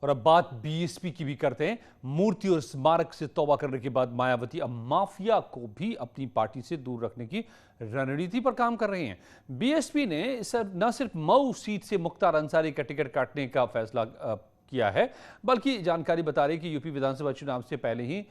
और अब बात बीएसपी की भी करते हैं। मूर्ति और स्मारक से तौबा करने के बाद मायावती अब माफिया को भी अपनी पार्टी से दूर रखने की रणनीति पर काम कर रहे हैं। बीएसपी ने न सिर्फ मऊ सीट से मुख्तार अंसारी का टिकट काटने का फैसला किया है, बल्कि जानकारी बता रही कि यूपी विधानसभा चुनाव से पहले ही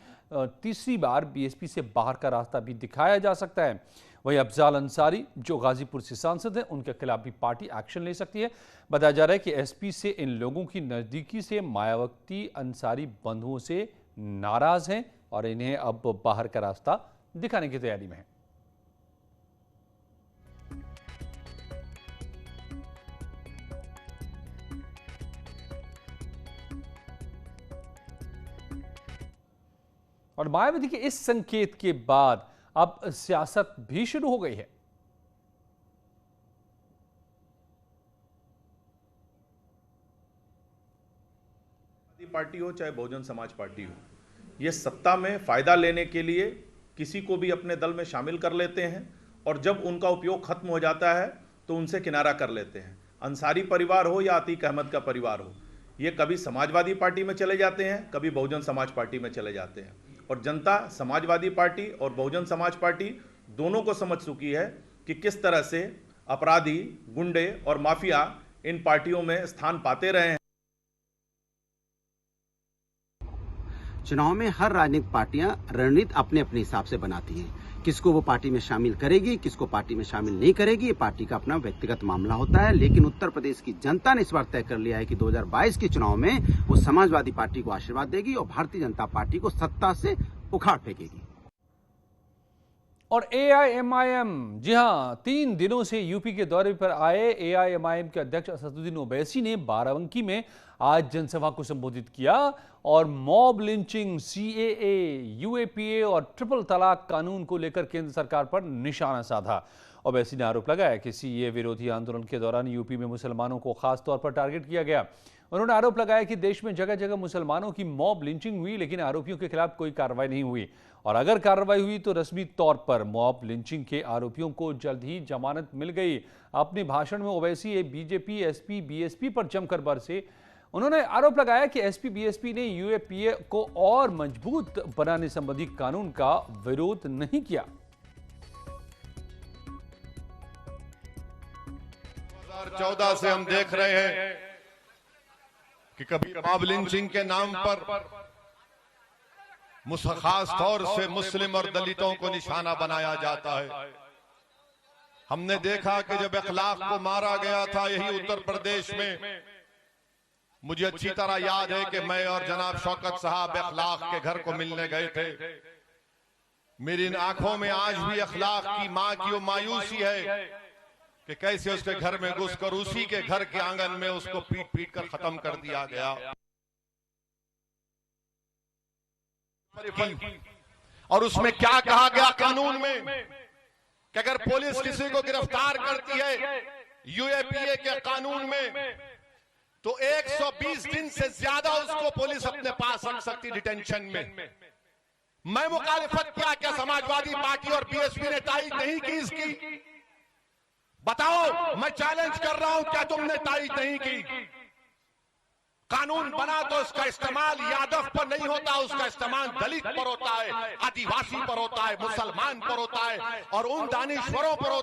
तीसरी बार बीएसपी से बाहर का रास्ता भी दिखाया जा सकता है। वहीं अफजाल अंसारी जो गाजीपुर से सांसद हैं, उनके खिलाफ भी पार्टी एक्शन ले सकती है। बताया जा रहा है कि एसपी से इन लोगों की नजदीकी से मायावती अंसारी बंधुओं से नाराज हैं और इन्हें अब बाहर का रास्ता दिखाने की तैयारी में है। और मायावती के इस संकेत के बाद अब सियासत भी शुरू हो गई है। पार्टी हो चाहे बहुजन समाज पार्टी हो, ये सत्ता में फायदा लेने के लिए किसी को भी अपने दल में शामिल कर लेते हैं और जब उनका उपयोग खत्म हो जाता है तो उनसे किनारा कर लेते हैं। अंसारी परिवार हो या अतीक अहमद का परिवार हो, ये कभी समाजवादी पार्टी में चले जाते हैं, कभी बहुजन समाज पार्टी में चले जाते हैं। और जनता समाजवादी पार्टी और बहुजन समाज पार्टी दोनों को समझ चुकी है कि किस तरह से अपराधी, गुंडे और माफिया इन पार्टियों में स्थान पाते रहे हैं। चुनाव में हर राजनीतिक पार्टियां रणनीति अपने अपने हिसाब से बनाती हैं। किसको वो पार्टी में शामिल करेगी, किसको पार्टी में शामिल नहीं करेगी, ये पार्टी का अपना व्यक्तिगत मामला होता है। लेकिन उत्तर प्रदेश की जनता ने इस बार तय कर लिया है कि 2022 के चुनाव में वो समाजवादी पार्टी को आशीर्वाद देगी और भारतीय जनता पार्टी को सत्ता से उखाड़ फेंकेगी। और एआईएमआईएम, जी हां, 3 दिनों से यूपी के दौरे पर आए एआईएमआईएम के अध्यक्ष असदुद्दीन ओवैसी ने बाराबंकी में आज जनसभा को संबोधित किया और मॉब लिंचिंग, सीएए, यूएपीए और ट्रिपल तलाक कानून को लेकर केंद्र सरकार पर निशाना साधा। ओवैसी ने आरोप लगाया कि सीएए विरोधी आंदोलन के दौरान यूपी में मुसलमानों को खास तौर पर टारगेट किया गया। उन्होंने आरोप लगाया कि देश में जगह जगह मुसलमानों की मॉब लिंचिंग हुई, लेकिन आरोपियों के खिलाफ कोई कार्रवाई नहीं हुई और अगर कार्रवाई हुई तो रस्मी तौर पर मॉब लिंचिंग के आरोपियों को जल्द ही जमानत मिल गई। अपने भाषण में ओवैसी बीजेपी, एसपी, बीएसपी पर जमकर बरसे। उन्होंने आरोप लगाया कि एसपी, बीएसपी ने यूएपीए को और मजबूत बनाने संबंधी कानून का विरोध नहीं किया। 2014 से हम देख रहे हैं कि कभी मॉब लिंचिंग के नाम पर खास तौर से मुस्लिम और दलितों को निशाना बनाया जाता है। हमने देखा कि जब इखलाक को मारा गया था यही उत्तर प्रदेश में, मुझे अच्छी तरह याद है कि मैं और जनाब शौकत साहब इखलाक के घर को मिलने गए थे। मेरी इन आंखों में आज भी इखलाक की मां की वो मायूसी है कि कैसे उसके घर में घुसकर उसी के घर के आंगन में उसको पीट पीट कर खत्म कर दिया गया। और उसमें क्या कहा गया कानून में कि अगर पुलिस किसी को गिरफ्तार करती है यूएपीए के कानून में तो 120 दिन से ज्यादा उसको पुलिस अपने पास रख सकती डिटेंशन में। मैं मुखालिफत क्या समाजवादी पार्टी और बीएसपी ने तारीफ नहीं की इसकी? बताओ, मैं चैलेंज कर रहा हूं, क्या तुमने तारीफ नहीं की? कानून बना तो इसका इस्तेमाल यादव पर नहीं होता, उसका इस्तेमाल दलित पर होता है, आदिवासी पर होता है, मुसलमान पर होता है और उन दानिश्वरों पर होता है।